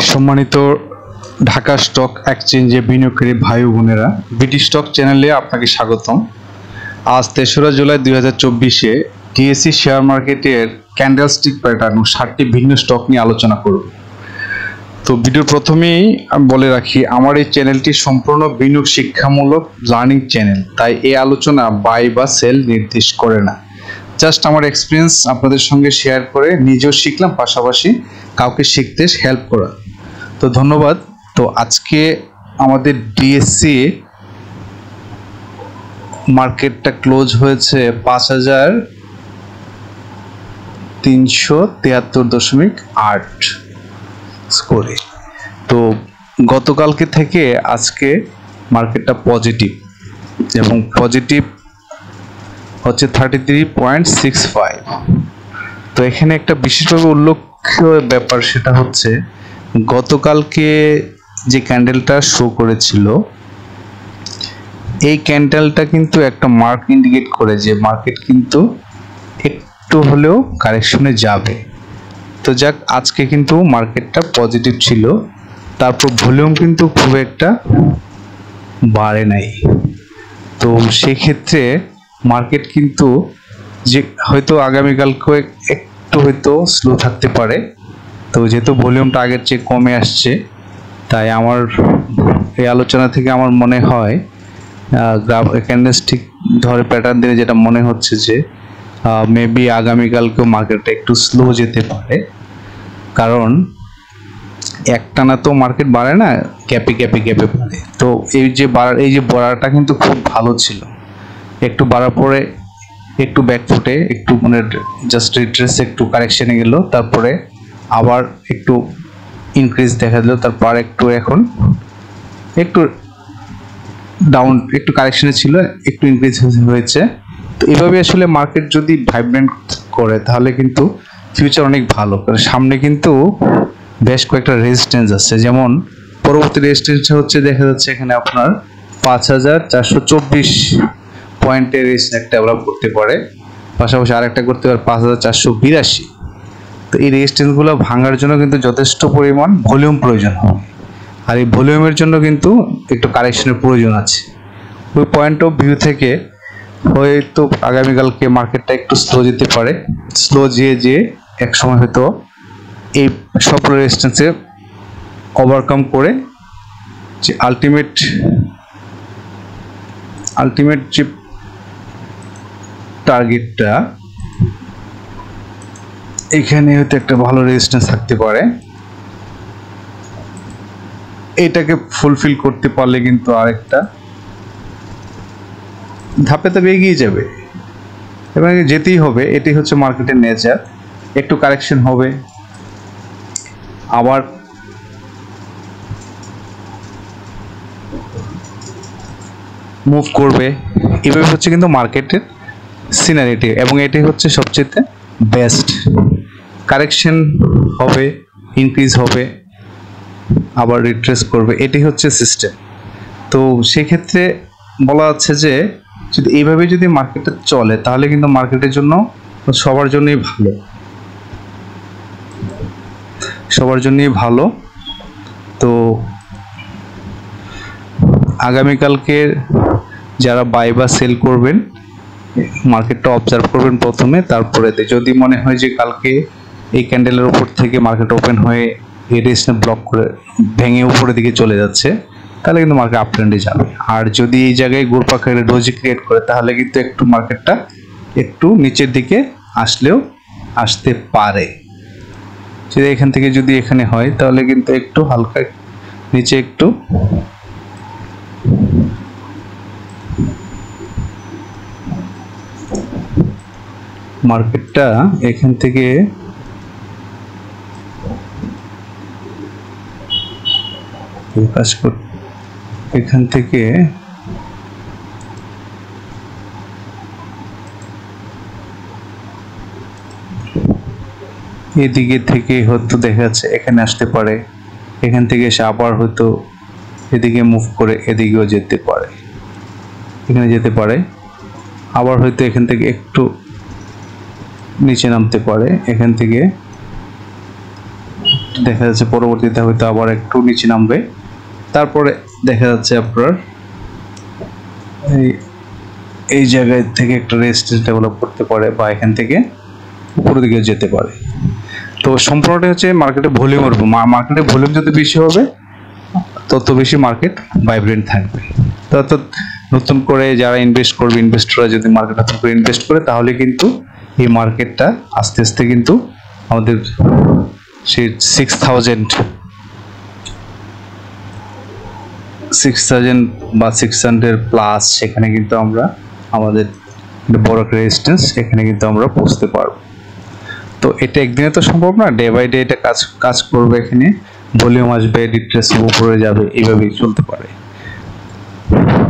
সম্মানিত ঢাকা স্টক এক্সচেঞ্জে বিনিয়োগকারী ভাই ও বোনেরা, বিটি স্টক চ্যানেলে আপনাকে স্বাগতম। আজ ৩রা জুলাই ২০২৪-এ টিএসসি শেয়ার মার্কেটের ক্যান্ডেলস্টিক প্যাটার্ন ও ৭টি ভিন্ন স্টক নিয়ে আলোচনা করব। তো ভিডিওর প্রথমেই বলে রাখি, আমার এই চ্যানেলটি সম্পূর্ণ বিনিয়োগ শিক্ষামূলক লার্নিং চ্যানেল, তাই এই আলোচনা বাই বা সেল নির্দেশ করে না। জাস্ট আমার এক্সপিরিয়েন্স আপনাদের সঙ্গে শেয়ার করে নিজেও শিখলাম, পাশাপাশি কাউকে শিখতে হেল্প করা। তো ধন্যবাদ। তো আজকে আমাদের ডিএসসি মার্কেটটা ক্লোজ হয়েছে ৫,৩৭৩.৮ স্কোরে। তো গতকালকে থেকে আজকে মার্কেটটা পজিটিভ, এবং পজিটিভ হচ্ছে 33.65। তো এখানে একটা বিশেষভাবে উল্লেখ্য ব্যাপার, সেটা হচ্ছে গতকালকে যে ক্যান্ডেলটা শো করেছিল, এই ক্যান্ডেলটা কিন্তু একটা মার্ক ইন্ডিকেট করে যে মার্কেট কিন্তু একটু হলেও কারেকশনে যাবে। তো যাক, আজকে কিন্তু মার্কেটটা পজিটিভ ছিল, তারপর ভলিউম কিন্তু খুব একটা বাড়ে নাই। তো সেক্ষেত্রে মার্কেট কিন্তু যে হয়তো আগামীকালকে একটু হয়তো স্লো থাকতে পারে। তো যেহেতু ভলিউমটা আগের চেয়ে কমে আসছে, তাই আমার এই আলোচনা থেকে আমার মনে হয় ক্যান্ডেলস্টিক ধরে প্যাটার্ন দিয়ে যেটা মনে হচ্ছে যে মেবি আগামীকালকেও মার্কেটটা একটু স্লো যেতে পারে। কারণ একটানা তো মার্কেট বাড়ে না, গ্যাপে বাড়ে। তো এই যে বাড়াটা কিন্তু খুব ভালো ছিল। একটু বাড়ার পরে একটু ব্যাকফুটে একটু মানে জাস্ট রিট্রেস একটু কারেকশনে গেল, তারপরে আবার একটু ইনক্রিজ দেখা দিল, তারপর একটু এখন একটু ডাউন, একটু কারেকশনে ছিল, একটু ইনক্রিজ হয়েছে। তো এভাবে আসলে মার্কেট যদি ভাইব্রেন্ট করে তাহলে কিন্তু ফিউচার অনেক ভালো। কারণ সামনে কিন্তু বেশ কয়েকটা রেজিস্ট্যান্স আছে। যেমন পরবর্তী রেজিস্ট্যান্স হচ্ছে, দেখা যাচ্ছে এখানে আপনার ৫,৪২৪ পয়েন্টের রেজিস্ট্যান্স ডেভেলপ করতে পারে, পাশাপাশি আরেকটা করতে পারে ৫,৪৮২। তো এই রেজিস্ট্যান্সগুলো ভাঙার জন্য কিন্তু যথেষ্ট পরিমাণ ভলিউম প্রয়োজন হবে, আর এই ভলিউমের জন্য কিন্তু একটু কারেকশনের প্রয়োজন আছে। ওই পয়েন্ট অফ ভিউ থেকে হয়তো আগামীকালকে মার্কেটটা একটু স্লো যেতে পারে। স্লো যেয়ে এক সময় হয়তো এই সব রেজিস্ট্যান্সে ওভারকাম করে যে আলটিমেট যে টার্গেটটা, এখানে হয়তো একটা ভালো রেজিস্ট্যান্স থাকতে পারে। এটাকে ফুলফিল করতে পারলে কিন্তু আরেকটা ধাপে ধাপে এগিয়ে যাবে, এবং যেতেই হবে। এটাই হচ্ছে মার্কেটের নেচার। একটু কারেকশন হবে, আবার মুভ করবে। এভাবে হচ্ছে কিন্তু মার্কেটের সিনারিটি, এবং এটাই হচ্ছে সবচেয়ে বেস্ট। কারেকশন হবে, ইনক্রিজ হবে, আবার রিট্রেস করবে, এটাই হচ্ছে সিস্টেম। তো সেক্ষেত্রে বলা যাচ্ছে যে যদি এইভাবে যদি মার্কেটটা চলে তাহলে কিন্তু মার্কেটের জন্য সবার জন্যই ভালো। তো আগামীকালকের যারা বাই বা সেল করবেন, মার্কেটটা অবজার্ভ করবেন প্রথমে, তারপরে যদি মনে হয় যে কালকে এই ক্যান্ডেলের উপর থেকে মার্কেট ওপেন হয়ে এই রেজিস্ট্যান্স ব্লক করে ভেঙে উপরের দিকে চলে যাচ্ছে, তাহলে কিন্তু মার্কেট আপ ট্রেন্ডে যাবে। আর যদি এই জায়গায় ঘুরপাক খেলে ডোজি ক্রিয়েট করে, তাহলে কিন্তু একটু মার্কেটটা একটু নিচের দিকে আসতে পারে। যদি এখান থেকে যদি এখানে হয়, তাহলে কিন্তু একটু হালকা নিচে একটু মার্কেটটা এখান থেকে এদিকে থেকে হয়তো দেখা যাচ্ছে এখানে আসতে পারে, এখান থেকে এসে আবার হয়তো এদিকে মুভ করে এদিকেও যেতে পারে, এখানে যেতে পারে, আবার হয়তো এখান থেকে একটু নিচে নামতে পারে, এখান থেকে দেখা যাচ্ছে পরবর্তীতে হয়তো আবার একটু নিচে নামবে, তারপরে দেখা যাচ্ছে আপনার এই জায়গায় থেকে একটা রেজিস্ট্যান্স ডেভেলপ করতে পারে বা এখান থেকে উপরের দিকে যেতে পারে। তো সম্পূর্ণটা হচ্ছে মার্কেটে ভলিউমের উপর। মার্কেটে ভলিউম যত বেশি হবে তত বেশি মার্কেট ভাইব্রেন্ট থাকবে। তো নতুন করে যারা ইনভেস্ট করবে, ইনভেস্টররা যদি মার্কেট নতুন করে ইনভেস্ট করে, তাহলে কিন্তু এই মার্কেটটা আস্তে আস্তে কিন্তু আমাদের সেই 6000 বা 600 প্লাস সেখানে কিন্তু আমরা আমাদের বড় একটা রেজিস্ট্যান্স এখানে কিন্তু আমরা পৌঁছতে পারবো। তো এটা একদিনে তো সম্ভব না, ডে বাই ডে এটা কাজ করবে। এখানে ভলিউম আসবে, রিট্রেস উপরে যাবে, এইভাবেই চলতে পারে।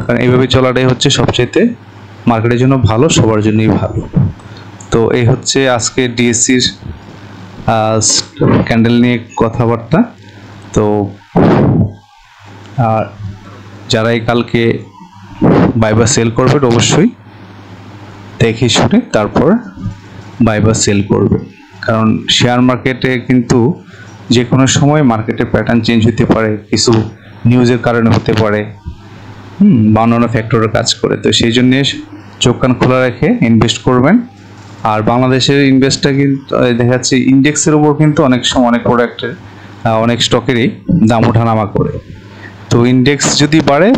কারণ এইভাবে চলাটাই হচ্ছে সবচেয়ে মার্কেটের জন্য ভালো, সবার জন্যই ভালো। তো এই হচ্ছে আজকে ডিএসসির ক্যান্ডেল নিয়ে কথাবার্তা। তো আর যারাই কালকে বাই বা সেল করবেন অবশ্যই দেখে শুনে তারপর বাই বা সেল করবে। কারণ শেয়ার মার্কেটে কিন্তু যে কোনো সময় মার্কেটের প্যাটার্ন চেঞ্জ হতে পারে, কিছু নিউজের কারণে হতে পারে, বা অন্যান্য ফ্যাক্টরের কাজ করে। তো সেই জন্যে চোখ কান খোলা রেখে ইনভেস্ট করবেন। আর বাংলাদেশের ইনভেস্টটা কিন্তু দেখা যাচ্ছে ইন্ডেক্সের উপর কিন্তু অনেক সময় অনেক প্রোডাক্টের অনেক স্টকেরই দাম ওঠানামা করে। তো ইন্ডেক্স যদি বাড়ে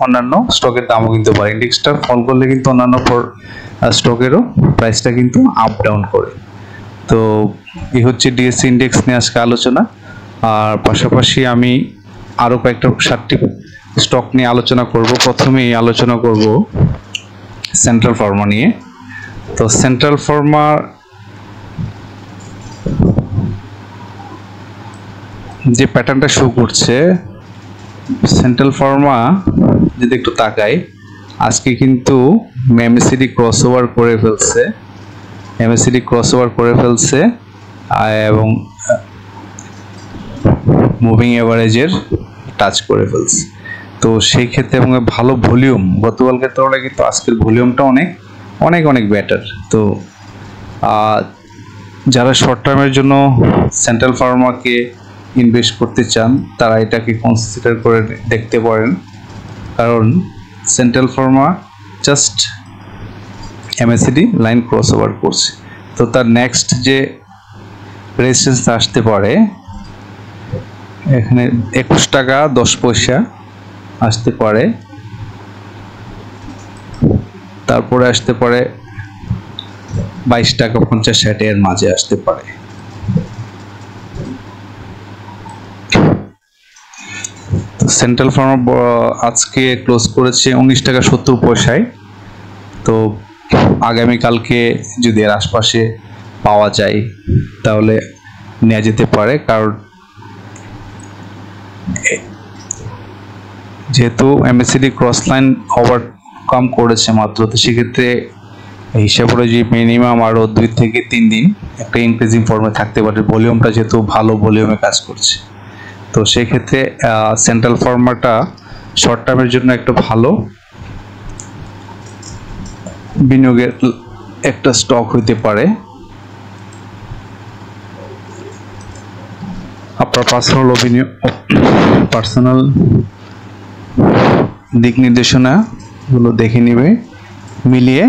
অন্যান্য স্টকের দামও কিন্তু বাড়ে। ইন্ডেক্সটা ফল করলে কিন্তু অন্যান্য স্টকেরও প্রাইসটা কিন্তু আপ ডাউন করে। তো এই হচ্ছে ডিএসসি ইন্ডেক্স নিয়ে আজকে আলোচনা। আর পাশাপাশি আমি আরও কয়েকটা 7টি স্টক নিয়ে আলোচনা করব। প্রথমেই আলোচনা করব সেন্ট্রাল ফার্মা নিয়ে। তো সেন্ট্রাল ফার্মা যে প্যাটার্নটা শো করছে, সেন্ট্রাল ফার্মা যদি একটু তাকাই, আজকে কিন্তু এমএসিডি ক্রসওভার করে ফেলছে, এবং মুভিং এভারেজের টাচ করে ফেলছে। তো সেই ক্ষেত্রে এবং ভালো ভলিউম, গতকালকে তুলনায় কিন্তু আজকের ভলিউমটা অনেক বেটার। তো যারা শর্ট টার্মের জন্য সেন্ট্রাল ফার্মাকে ইনভেস্ট করতে চান তারা এটাকে কনসিডার করে দেখতে পারেন। কারণ central Pharma just MACD line crossover করছে। তো তার নেক্সট যে রেজিস্ট্যান্স আসতে পারে এখানে 21 টাকা 10 পয়সা আসতে পারে, তারপরে আসতে পারে 22 টাকা 50-60 এর মাঝে আসতে পারে। তো সেন্ট্রাল ফার্মা আজকে ক্লোজ করেছে 19 টাকা 70 পয়সায়। তো আগামীকালকে যদি এর আশপাশে পাওয়া যায় তাহলে নেওয়া যেতে পারে। কারণ যেহেতু এমএসিডি ক্রস লাইন ওভারকাম করেছে মাত্র, তো সেক্ষেত্রে হিসাব অনুযায়ী মিনিমাম আরও 2 থেকে 3 দিন একটা ইনক্রিজিং ফর্মে থাকতে পারে, ভলিউমটা যেহেতু ভালো ভলিউমে কাজ করছে। তো সেক্ষেত্রে সেন্ট্রাল ফার্মাটা শর্ট টার্মের জন্য একটা ভালো বিনিয়োগের একটা স্টক হইতে পারে। আপনার পার্সোনাল দিক নির্দেশনাগুলো দেখে নেবে, মিলিয়ে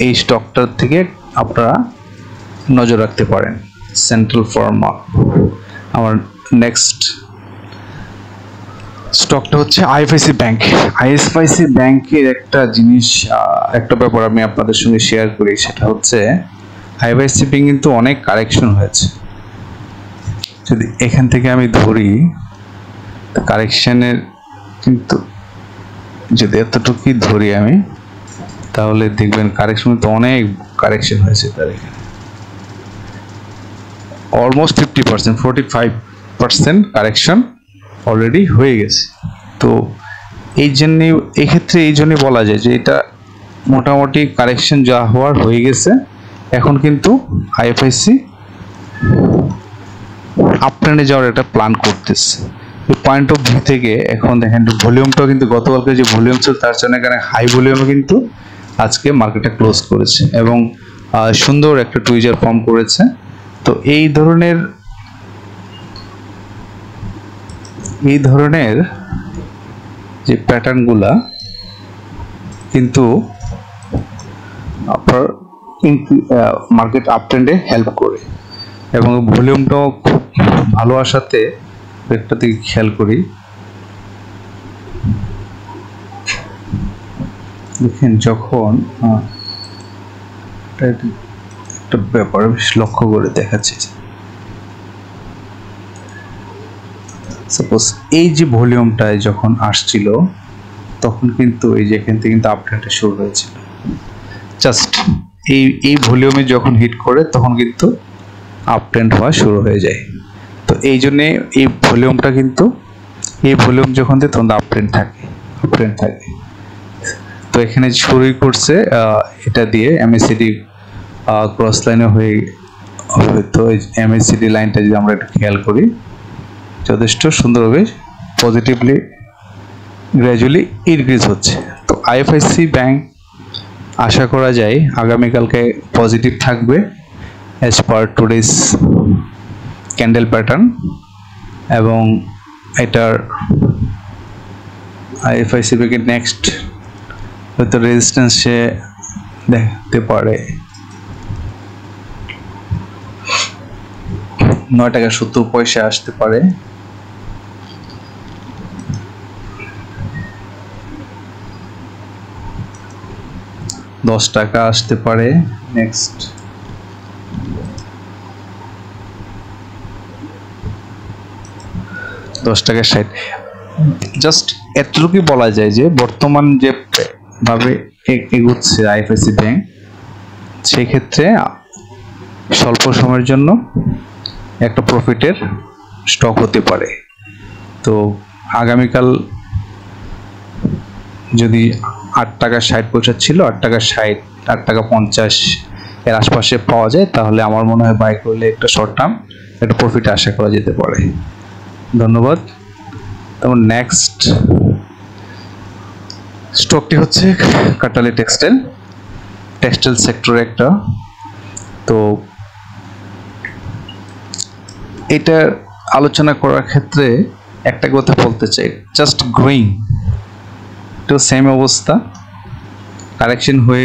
এই স্টকটার থেকে আপনারা নজর রাখতে পারেন। Central Pharma. আমার নেক্সট স্টকটা হচ্ছে আইএফআইসি ব্যাংক। আইএফআইসি ব্যাংকের একটা ব্যাপার আমি আপনাদের সঙ্গে শেয়ার করি, সেটা হচ্ছে আইএফআইসি ব্যাংক কিন্তু অনেক কারেকশন হয়েছে। যদি এখান থেকে আমি ধরি কারেকশনের, কিন্তু যদি এতটুকুই ধরি আমি, তাহলে দেখবেন কারেকশন তো অনেক কারেকশন হয়েছে। তার এখানে অলমোস্ট 50%, 45% কারেকশন অলরেডি হয়ে গেছে। তো এই জন্যই বলা যায় যে এটা মোটামুটি কারেকশন যা হওয়ার হয়ে গেছে। এখন কিন্তু আইএফআইসি আপট্রেন্ডে যাওয়ার একটা প্ল্যান করতেছে। পয়েন্ট অফ ভিউ থেকে এখন দেখেন ভলিউমটাও কিন্তু গতকালকে যে ভলিউম ছিল তার জন্য এখানে হাই ভলিউমে কিন্তু আজকে মার্কেটটা ক্লোজ করেছে এবং সুন্দর একটা টুইজার ফর্ম করেছে। তো এই ধরনের এই ধরনের যে প্যাটার্নগুলা কিন্তু আপনার মার্কেট আপট্রেন্ডে হেল্প করে এবং ভলিউমটাও খুব ভালো আসাতে একটা দিকে খেয়াল করি। দেখেন যখন একটা ব্যাপার বেশ লক্ষ্য করে দেখাচ্ছে, সাপোজ এই যে ভলিউমটায় যখন আসছিল তখন কিন্তু এই যে এখান থেকে কিন্তু আপট্রেন্ডটা শুরু হয়েছিল। জাস্ট এই ভলিউমে যখন হিট করে তখন কিন্তু আপট্রেন্ড হওয়া শুরু হয়ে যায়। তো এই জন্যে এই ভলিউমটা কিন্তু এই ভলিউম যখন দেয় তখন আপট্রেন্ড থাকে। তো এখানে শুরুই করছে এটা দিয়ে এমএসিডি ক্রস লাইনে হয়ে তো এমএসিডি লাইনটা যদি আমরা একটু খেয়াল করি যথেষ্ট সুন্দরভাবে পজিটিভলি গ্র্যাজুয়ালি ইনক্রিজ হচ্ছে। তো আইএফআইসি ব্যাংক আশা করা যায় আগামীকালকে পজিটিভ থাকবে as per today's candle pattern, এবং এটার আইএফআইসি ব্যাংকের নেক্সট হয়তো রেজিস্ট্যান্স সে দেখতে পারে 9 টাকা 70 পয়সা আসতে পারে। $10 আসতে পারে নেক্সট। $10.60। জাস্ট এতটুকুই বলা যায় যে বর্তমান যে ভাবে এগুচ্ছে আইএফআইসি ব্যাংক, সেক্ষেত্রে স্বল্প সময়ের জন্য একটা প্রফিটের স্টক হতে পারে। তো আগামীকাল যদি $8.60 ছিল, $8.60, $8.50 এর আশপাশে পাওয়া যায়, তাহলে আমার মনে হয় বাই করলে একটা শর্ট টার্ম একটা প্রফিট আশা করা যেতে পারে। ধন্যবাদ। তখন নেক্সট স্টকটি হচ্ছে কাটালি টেক্সটাইল সেক্টরে একটা। তো এটা আলোচনা করার ক্ষেত্রে একটা কথা বলতে চাই, জাস্ট গ্রোয়িং তো সেম অবস্থা, কারেকশন হয়ে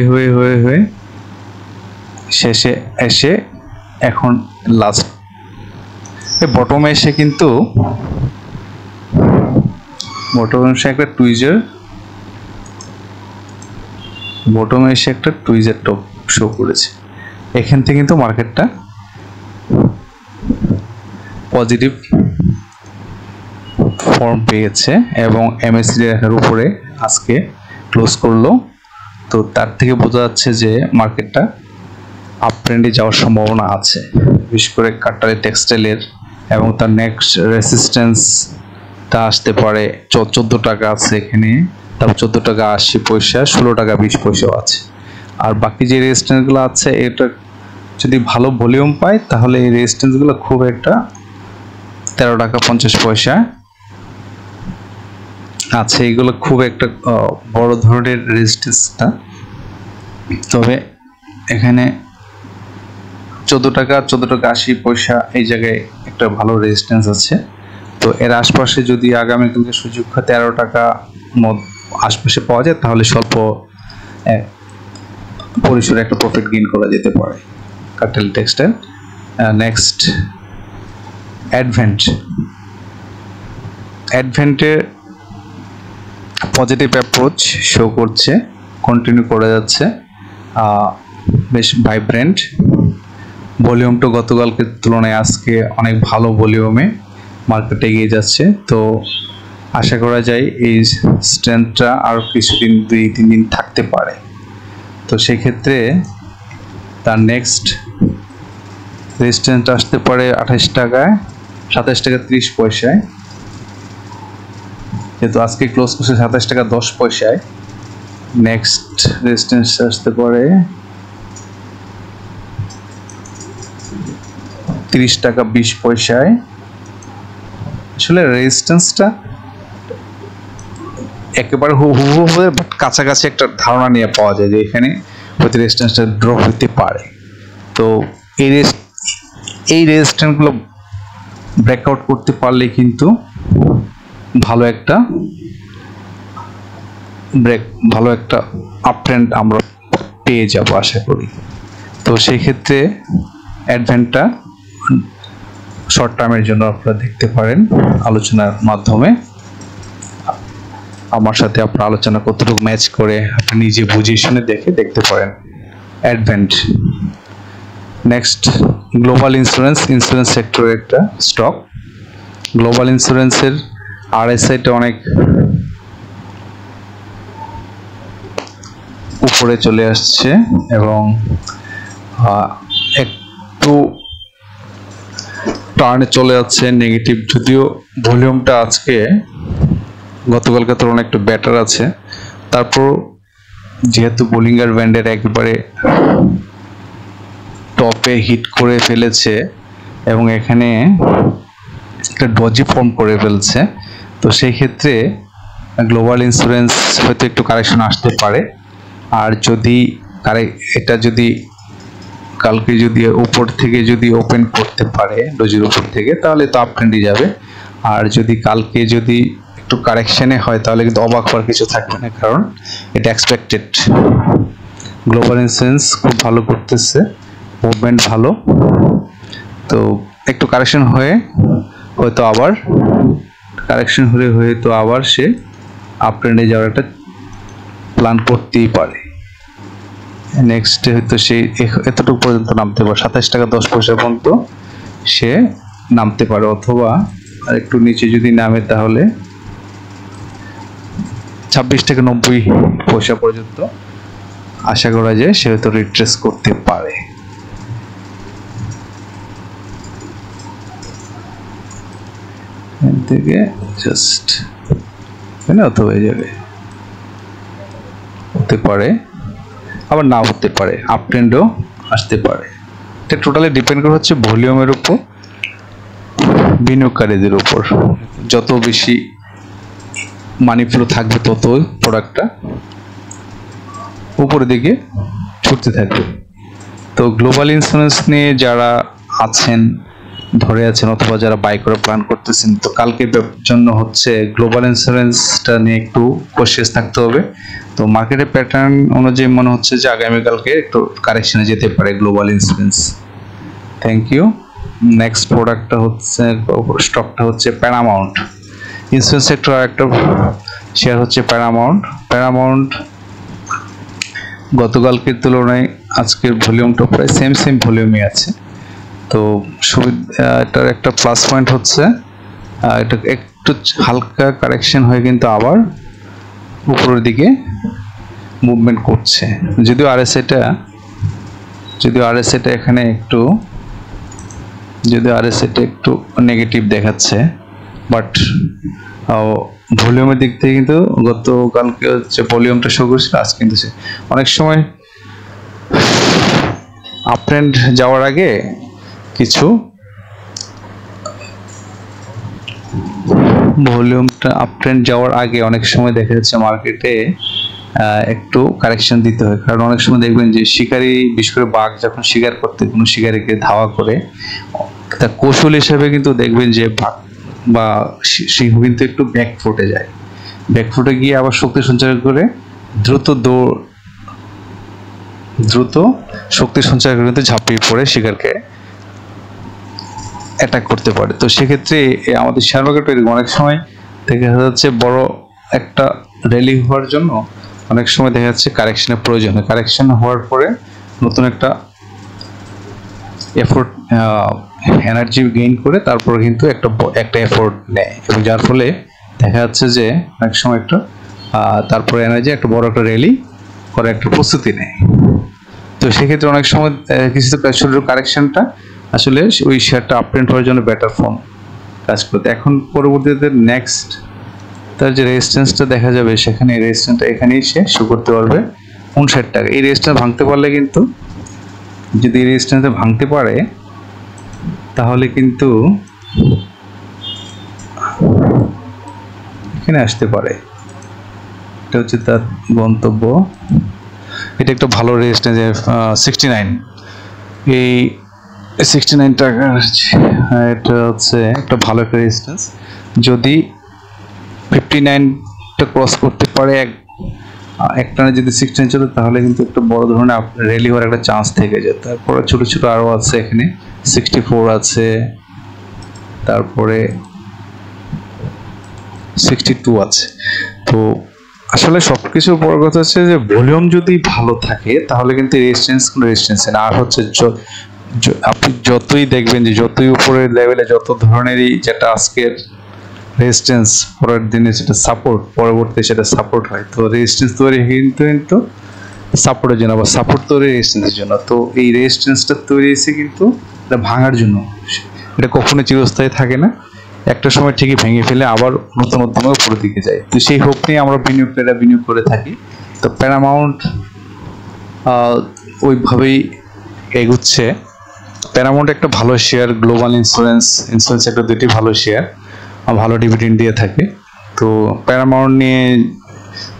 শেষে এসে এখন লাস্ট বটমে এসে কিন্তু বটমে এসে একটা টুইজার টপ শো করেছে। এখান থেকে কিন্তু মার্কেটটা পজিটিভ ফর্ম পেয়েছে এবং এমএসসি রেখার উপরে আজকে ক্লোজ করলো। তো তার থেকে বোঝা যাচ্ছে যে মার্কেটটা আপ ট্রেন্ডে যাওয়ার সম্ভাবনা আছে, বিশেষ করে কাটালি টেক্সটাইলের, এবং তার নেক্সট রেসিস্ট্যান্সটা আসতে পারে 14 টাকা আছে এখানে, তারপর 14 টাকা 80 পয়সা, 16 টাকা 20 পয়সাও আছে। আর বাকি যে রেজিস্ট্যান্সগুলো আছে এটা যদি ভালো ভলিউম পায় তাহলে এই রেজিস্ট্যান্সগুলো খুব একটা 13 টাকা 50 পয়সা আছে, এগুলো খুব একটা বড় ধরনের রেজিস্ট্যান্স না। তবে এখানে 14 টাকা 80 পয়সা এই জায়গায় একটা ভালো রেজিস্ট্যান্স আছে। তো এর আশপাশে যদি আগামীকালকে সুযোগ হয় 13 টাকা আশপাশে পাওয়া যায় তাহলে স্বল্প পরিসরে একটা প্রফিট গেইন করা যেতে পারে কাটালি টেক্সটাইল। নেক্সট অ্যাডভেন্টের পজিটিভ অ্যাপ্রোচ শো করছে, কন্টিনিউ করে যাচ্ছে, বেশ ভাইব্রেন্ট। ভলিউমটা গতকালকের তুলনায় আজকে অনেক ভালো ভলিউমে মার্কেটে এগিয়ে যাচ্ছে। তো আশা করা যায় এই স্ট্রেংথটা আর কিছুদিন 2-3 দিন থাকতে পারে। তো সেক্ষেত্রে তার নেক্সট রেজিস্ট্যান্স আসতে পারে 28 টাকায়, 27 টাকা 30 পয়সায়, যেহেতু আজকে ক্লোজ করছে 27 টাকা 10 পয়সায়। নেক্সট রেজিস্ট্যান্স আসতে পারে 30 টাকা 20 পয়সায়। আসলে রেজিস্ট্যান্সটা একেবারে হুবহু বাট কাছাকাছি একটা ধারণা নিয়ে পাওয়া যায় যে এখানে হয়তো রেজিস্ট্যান্সটা ড্রপ হতে পারে। তো এই রেজিস্ট্যান্সগুলো ব্রেকআউট করতে পারলে কিন্তু ভালো একটা ব্রেক, ভালো একটা আপ ট্রেন্ড আমরা পেয়ে যাব আশা করি। তো সেই ক্ষেত্রে অ্যাডভেন্টটা শর্ট টার্মের জন্য আপনারা দেখতে পারেন আলোচনার মাধ্যমে। আমার সাথে আপনার আলোচনা কতটুকু ম্যাচ করে আপনি নিজে বুঝে শুনে দেখতে পারেন অ্যাডভেন্ট। নেক্সট, গ্লোবাল ইন্স্যুরেন্স সেক্টরের একটা স্টক। গ্লোবাল ইন্স্যুরেন্সের আরএসআইটা অনেক উপরে চলে আসছে এবং একটু টার্নে চলে যাচ্ছে নেগেটিভ, যদিও ভলিউমটা আজকে গতকালকে তুলনায় একটু বেটার আছে। তারপর যেহেতু বোলিঙ্গার ব্যান্ডের একবারে টপে হিট করে ফেলেছে এবং এখানে একটা ডজি ফর্ম করে ফেলছে, তো সেই ক্ষেত্রে গ্লোবাল ইন্স্যুরেন্স হয়তো একটু কারেকশন আসতে পারে। আর যদি এটা যদি কালকে যদি উপর থেকে যদি ওপেন করতে পারে ডজির উপর থেকে, তাহলে তো আপ ট্রেন্ডে যাবে। আর যদি কালকে যদি একটু কারেকশনে হয় তাহলে কিন্তু অবাক হওয়ার কিছু থাকবে না, কারণ এটা এক্সপেক্টেড। গ্লোবাল ইন্স্যুরেন্স খুব ভালো করতেছে, মুভমেন্ট ভালো। তো একটু কারেকশন হয়ে হয়তো আবার সে আপ ট্রেন্ডে যাওয়ার একটা প্ল্যান করতেই পারে। নেক্সট হয়তো সে এতটুকু পর্যন্ত নামতে পারে, 27 টাকা 10 পয়সা পর্যন্ত সে নামতে পারে, অথবা আর একটু নিচে যদি নামে তাহলে 26 টাকা 90 পয়সা পর্যন্ত আশা করা যায় সে হয়তো রিট্রেস করতে পারে। এখান থেকে জাস্ট অথবা হয়ে যাবে, হতে পারে আবার না হতে পারে, আপ ট্রেন্ডও আসতে পারে। এটা টোটালি ডিপেন্ড করে হচ্ছে ভলিউমের উপর, বিনিয়োগকারীদের উপর। যত বেশি মানি ফ্লো থাকবে তত প্রোডাক্টটা উপরের দিকে ছুটতে থাকবে। তো গ্লোবাল ইন্স্যুরেন্স নিয়ে যারা ধরে আছেন অথবা যারা বাই করে প্ল্যান করতেছেন, তো কালকের জন্য হচ্ছে গ্লোবাল ইন্স্যুরেন্সটা নিয়ে একটু কনসিয়াস থাকতে হবে। তো মার্কেটের প্যাটার্ন অনুযায়ী মনে হচ্ছে যে আগামীকালকে একটু কারেকশনে যেতে পারে global insurance. Thank you. Next স্টকটা হচ্ছে প্যারামাউন্ট। ইন্স্যুরেন্স সেক্টর একটা শেয়ার হচ্ছে প্যারামাউন্ট। গতকালকের তুলনায় আজকের ভলিউমটা প্রায় সেম ভলিউমে আছে। তো এটার একটা প্লাস পয়েন্ট হচ্ছে এটা একটু হালকা কারেকশন হয়ে কিন্তু আবার উপরের দিকে মুভমেন্ট করছে। যদিও আরএসআইটা এখানে একটু নেগেটিভ দেখাচ্ছে, বাট ভলিউমের দিক থেকে কিন্তু গতকালকে হচ্ছে ভলিউমটা শো করছিল, আজ কিন্তু অনেক সময় আপ ট্রেন্ড যাওয়ার আগে কিছু ভলিউমটা আপ ট্রেন্ড যাওয়ার আগে অনেক সময় দেখা যাচ্ছে মার্কেটে একটু কারেকশন দিতে হয়। কারণ অনেক সময় দেখবেন যে শিকারী, বিশেষ করে বাঘ যখন শিকার করতে কোনো শিকারীকে ধাওয়া করে, তার কৌশল হিসেবে কিন্তু দেখবেন যে বাঘ বা সিংহ কিন্তু একটু ব্যাকফুটে যায়, ব্যাকফুটে গিয়ে আবার শক্তি সঞ্চার করে দ্রুত শক্তি সঞ্চার করে ঝাঁপিয়ে পড়ে শিকারকে অ্যাটাক করতে পারে। তো সেক্ষেত্রে আমাদের শেয়ার মার্কেটে অনেক সময় দেখা যাচ্ছে বড় একটা র্যালি হওয়ার জন্য অনেক সময় দেখা যাচ্ছে কারেকশনের প্রয়োজন হয়। কারেকশন হওয়ার পরে নতুন একটা এফোর্ট এনার্জি গেইন করে তারপর কিন্তু একটা এফোর্ট নেয়, এবং যার ফলে দেখা যাচ্ছে যে অনেক সময় তারপরে এনার্জি একটা বড় একটা র্যালি করার একটা প্রস্তুতি নেয়। তো সেক্ষেত্রে অনেক সময় কিছু কারেকশনটা আসলে ওই শেয়ারটা আপ ট্রেন্ড হওয়ার জন্য বেটার ফর্ম কাজ করতে। এখন পরবর্তীতে নেক্সট তার যে রেজিস্ট্যান্সটা দেখা যাবে, সেখানে রেজিস্ট্যান্সটা এখানেই সে শো করতে পারবে 59 টাকা। এই রেজিস্ট্যান্স ভাঙতে পারলে কিন্তু, যদি এই রেজিস্ট্যান্সটা ভাঙতে পারে তাহলে কিন্তু এখানে আসতে পারে। এটা হচ্ছে তার গন্তব্য। এটা একটা ভালো রেজিস্ট্যান্স 69, এই 69 টাকা এটা হচ্ছে একটা ভালো একটা রেজিস্ট্যান্স। যদি 59টা ক্রস করতে পারে একটানে যদি 69 চলে তাহলে কিন্তু একটা বড় ধরনের র্যালি হওয়ার একটা চান্স থেকে যায়। তারপরে ছোট ছোট আরও আছে, এখানে 64 আছে, তারপরে 62 আছে। তো আসলে সবকিছুর বড় কথা হচ্ছে যে ভলিউম যদি ভালো থাকে তাহলে কিন্তু রেজিস্ট্যান্স না। আর হচ্ছে আপনি যতই দেখবেন যে যতই উপরের লেভেলে যত ধরনেরই যেটা আজকের রেজিস্ট্যান্স, পরের দিনে সেটা সাপোর্ট, পরবর্তী সেটা সাপোর্ট হয়। তো রেজিস্ট্যান্স তৈরি কিন্তু সাপোর্টের জন্য বা সাপোর্ট তৈরি রেজিস্ট্যান্সের জন্য। তো এই রেজিস্ট্যান্সটা তৈরি হয়েছে কিন্তু এটা ভাঙার জন্য। এটা কখনো চিরস্থায়ী থাকে না, একটা সময় ঠিকই ভেঙে ফেলে আবার নতুন উদ্যমে উপরের দিকে যায়। তো সেই হোপ নিয়ে আমরা বিনিয়োগ করে থাকি। তো প্যারামাউন্ট ওইভাবেই এগুচ্ছে। প্যারামাউন্ট একটা ভালো শেয়ার, গ্লোবাল ইন্স্যুরেন্স সেক্টর দুটি ভালো শেয়ার, ভালো ডিভিডেন্ড দিয়ে থাকে। তো প্যারামাউন্ট নিয়ে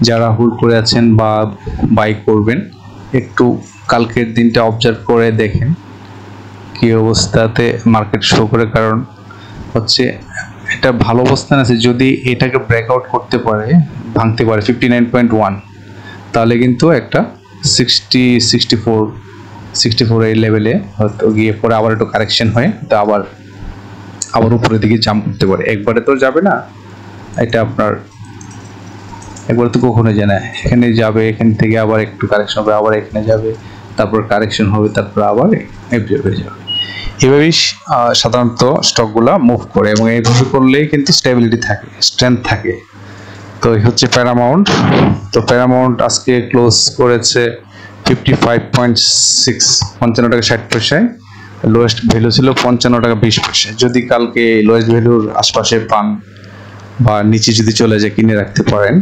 যারা হোল্ড করে আছেন বা বাই করবেন, একটু কালকের দিনটা অবজার্ভ করে দেখেন কি অবস্থাতে মার্কেট শো করে। কারণ হচ্ছে এটা ভালো অবস্থান আছে, যদি এটাকে ব্রেকআউট করতে পারে, ভাঙতে পারে 59.1, তাহলে কিন্তু একটা 64 এই লেভেলে হয়তো গিয়ে পরে আবার একটু কারেকশন হয়ে তো আবার উপরের দিকে জাম্প করতে পারে। একবারে তো যাবে না, এটা আপনার একবারে তো কখনো যায় না। এখানে যাবে, এখান থেকে আবার একটু কারেকশন হবে, আবার এখানে যাবে, তারপর কারেকশন হবে, তারপর আবার অ্যাবজর্ব হয়ে যাবে। এভাবেই সাধারণত স্টকগুলা মুভ করে এবং এইভাবে করলেই কিন্তু স্টেবিলিটি থাকে, স্ট্রেংথ থাকে। তো এই হচ্ছে প্যারামাউন্ট। তো প্যারামাউন্ট আজকে ক্লোজ করেছে 55.6, 55 টাকা 60 পয়সায়। লোয়েস্ট ভ্যালু ছিল 55 টাকা 20 পয়সা। যদি কালকে লোয়েস্ট ভ্যালুর আশপাশে পান বা নিচে যদি চলে যায় কিনে রাখতে পারেন,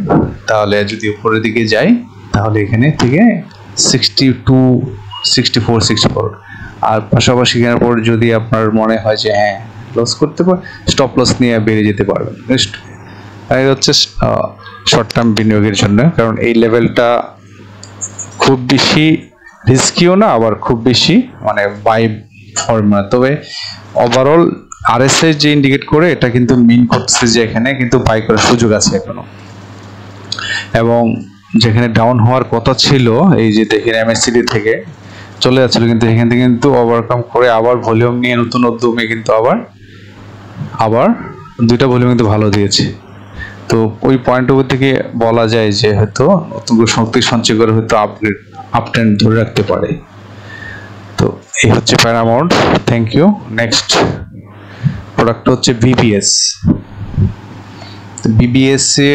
তাহলে যদি উপরের দিকে যায় তাহলে এখানে থেকে 62, 64, 64 আর পাশাপাশি কেনার পর যদি আপনার মনে হয় যে হ্যাঁ লস করতে পারে, স্টপ লস নিয়ে বেরিয়ে যেতে পারবেন। এই হচ্ছে শর্ট টার্ম বিনিয়োগের জন্য। কারণ এই লেভেলটা খুব বেশি রিস্কিও না, আবার খুব বেশি মানে বাই ফর্ম না। তবে ওভারঅল আরএসআই যে ইন্ডিকেট করে এটা কিন্তু মিন করতেছে যে এখানে কিন্তু বাই করার সুযোগ আছে এখনো। এবং যেখানে ডাউন হওয়ার কথা ছিল, এই যে দেখেন এমএসসিডি থেকে চলে যাচ্ছিল, কিন্তু এখান থেকে কিন্তু ওভারকাম করে আবার ভলিউম নিয়ে নতুন উদ্যমে কিন্তু আবার দুইটা ভলিউম কিন্তু ভালো দিয়েছে। তো ওই পয়েন্ট অফ থেকে বলা যায় যে হয়তো নতুন শক্তি সঞ্চয় করে হয়তো আপট্রেন্ড ধরে রাখতে পারে। তো এই হচ্ছে Paramount. Thank you. Next product হচ্ছে বিবিএস। তো বিবিএস এ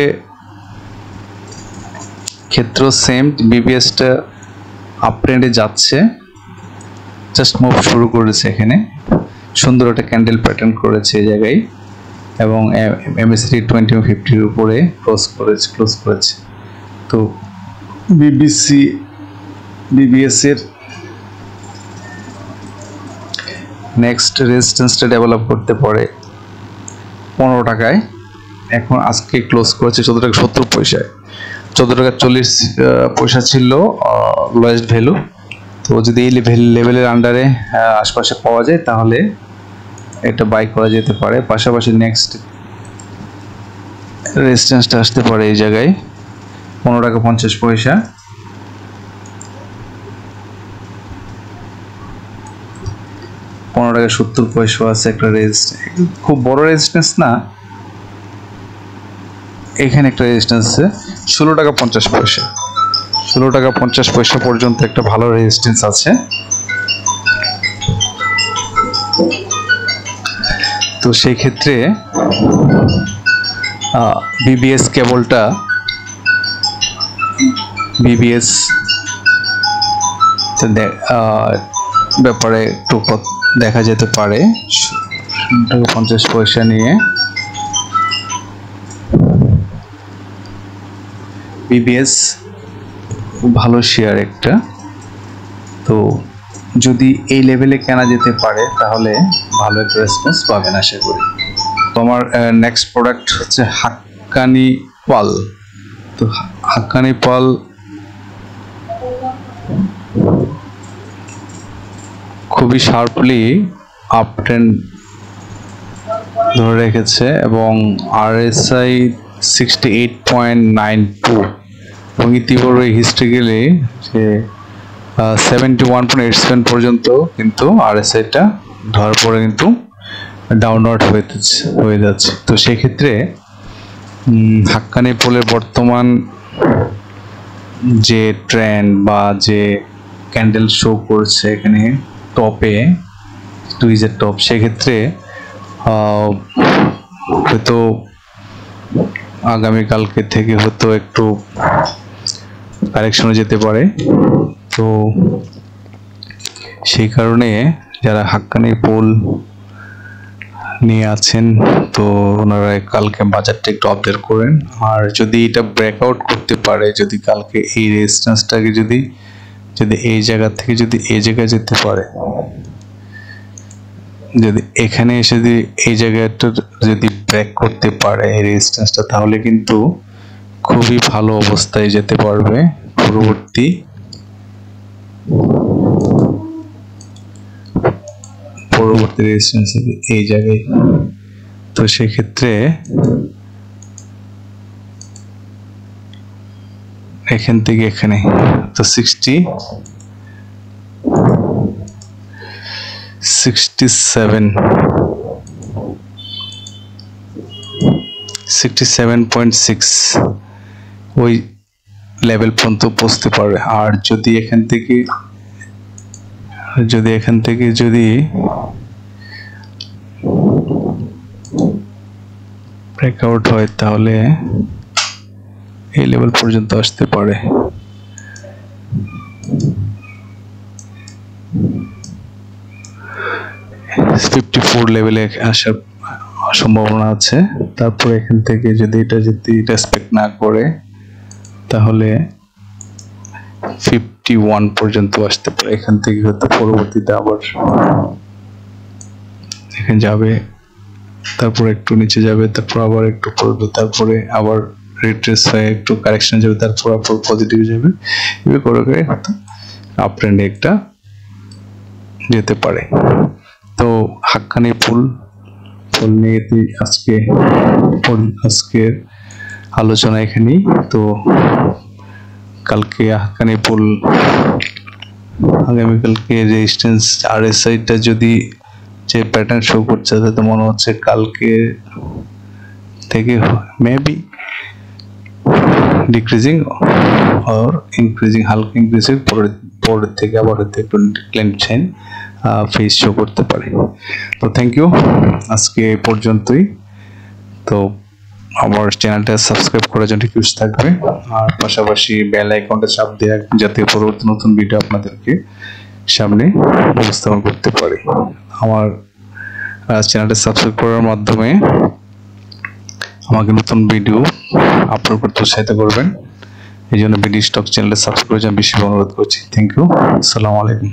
ক্ষেত্র সেম, বিবিএসটা আপট্রেন্ডে যাচ্ছে, জাস্ট মুভ শুরু করেছে। এখানে সুন্দর একটা ক্যান্ডেল প্যাটার্ন করেছে এই জায়গায় এবং এমএসসিডি 20-50 উপরে ক্লোজ করেছে। তো বিবিএস এর নেক্সট রেজিস্ট্যান্সটা ডেভেলপ করতে পারে 15 টাকায়। এখন আজকে ক্লোজ করেছে 14 টাকা 70 পয়সায়। 14 টাকা 40 পয়সা ছিল লোয়েস্ট ভ্যালু। তো যদি এই লেভেলের আন্ডারে আশপাশে পাওয়া যায় তাহলে এটা বাই করা যেতে পারে। পাশাপাশি নেক্সট রেজিস্ট্যান্সটা আসতে পারে এই জায়গায় 15 টাকা 50 পয়সা। 15 টাকা 70 পয়সা আছে একটা রেজিস্ট্যান্স, খুব বড় রেজিস্ট্যান্স না। এখানে একটা রেজিস্ট্যান্স আছে 16 টাকা 50 পয়সা। 16 টাকা 50 পয়সা পর্যন্ত একটা ভালো রেজিস্ট্যান্স আছে। তো সেই ক্ষেত্রে বিবিএস কেবলটা ব্যাপারে একটু দেখা যেতে পারে 50 পয়সা নিয়ে। বিবিএস ভালো শেয়ার একটা, তো যদি এই লেভেলে কেনা যেতে পারে তাহলে ভালো একটা রেসপন্স পাবেন আশা করি। তো আমার নেক্সট প্রোডাক্ট হচ্ছে হাক্কানি পাল। তো হাক্কানি পাল খুবই শার্পলি আপ ট্রেন্ড ধরে রেখেছে এবং আরএসআই 68.92 এবং ইতিপূর্বে হিস্ট্রি গেলে যে 71.87 পর্যন্ত কিন্তু আরএসআইটা ধরার পরে কিন্তু ডাউনওয়ার্ড হয়ে যাচ্ছে। তো সেক্ষেত্রে হাক্কানি পোলের বর্তমান যে ট্রেন্ড বা যে ক্যান্ডেল শো করছে এখানে টপে টুইজের টপ, সেক্ষেত্রে হয়তো আগামীকালকে থেকে হয়তো একটু কারেকশনে যেতে পারে। তো সেই কারণে যারা হাক্কানি পোল নিয়ে আছেন তো ওনারা কালকে বাজারটা একটু অবজার্ভ করেন। আর যদি এটা ব্রেকআউট করতে পারে, যদি কালকে এই রেজিস্ট্যান্সটাকে যদি এই জায়গা থেকে যদি এই জায়গায় যেতে পারে, যদি এখানে এসে যদি এই জায়গাটা যদি ব্রেক করতে পারে এই রেজিস্ট্যান্সটা, তাহলে কিন্তু খুবই ভালো অবস্থায় যেতে পারবে পরবর্তী রেজিস্ট্যান্স এই জায়গায়। তো সেক্ষেত্রে এখান থেকে এখানে তো 67.6 ওই লেভেল পর্যন্ত পৌঁছতে পারে। আর যদি এখান থেকে ব্রেকআউট হয় তাহলে এই লেভেল পর্যন্ত আসতে পারে। লেভেলে আসার সম্ভাবনা আছে। তারপর এখান থেকে যদি এটা রেসপেক্ট না করে তাহলে 51 পর্যন্ত আসতে পারে। এখান থেকে হয়তো পরবর্তীতে আবার এখানে যাবে, তারপর একটু নিচে যাবে, তারপর আবার একটু পড়বে, তারপরে আবার রিট্রেস হয়ে একটু কারেকশন যাবে, তারপর আবার পজিটিভ যাবে। এভাবে করে হয়তো আপ ট্রেন্ডে একটা যেতে পারে। তো হাক্কানি পোল নিয়ে আজকের আলোচনা এখানেই। তো কালকে হাক্কানি পোল আগামীকালকে রেজিস্ট্যান্স আরএসআইটা যদি যে প্যাটার্ন শো করছে তাতে মনে হচ্ছে কালকে থেকে মেবি ডিক্রিজিং অর ইনক্রিজিং, হালকা ইনক্রিজিং, পরের থেকে আবার হয়তো একটু ডিক্লাইন চেইন ফেস শো করতে পারে। তো থ্যাংক ইউ, আজকে এই পর্যন্তই। তো আমার চ্যানেলটা সাবস্ক্রাইব করার জন্য রিকোয়েস্ট থাকবে, আর পাশাপাশি বেল আইকনটা চাপ দিয়ে রাখবেন যাতে পরবর্তী নতুন ভিডিও আপনাদেরকে সামনে উপস্থাপন করতে পারে। আমার চ্যানেলটা সাবস্ক্রাইব করার মাধ্যমে আমাকে নতুন ভিডিও আপলোড করতে উৎসাহিত করবেন। এই জন্য বিডি স্টক চ্যানেলটা সাবস্ক্রাইব করার জন্য বেশি অনুরোধ করছি। থ্যাংক ইউ, আসসালামু আলাইকুম।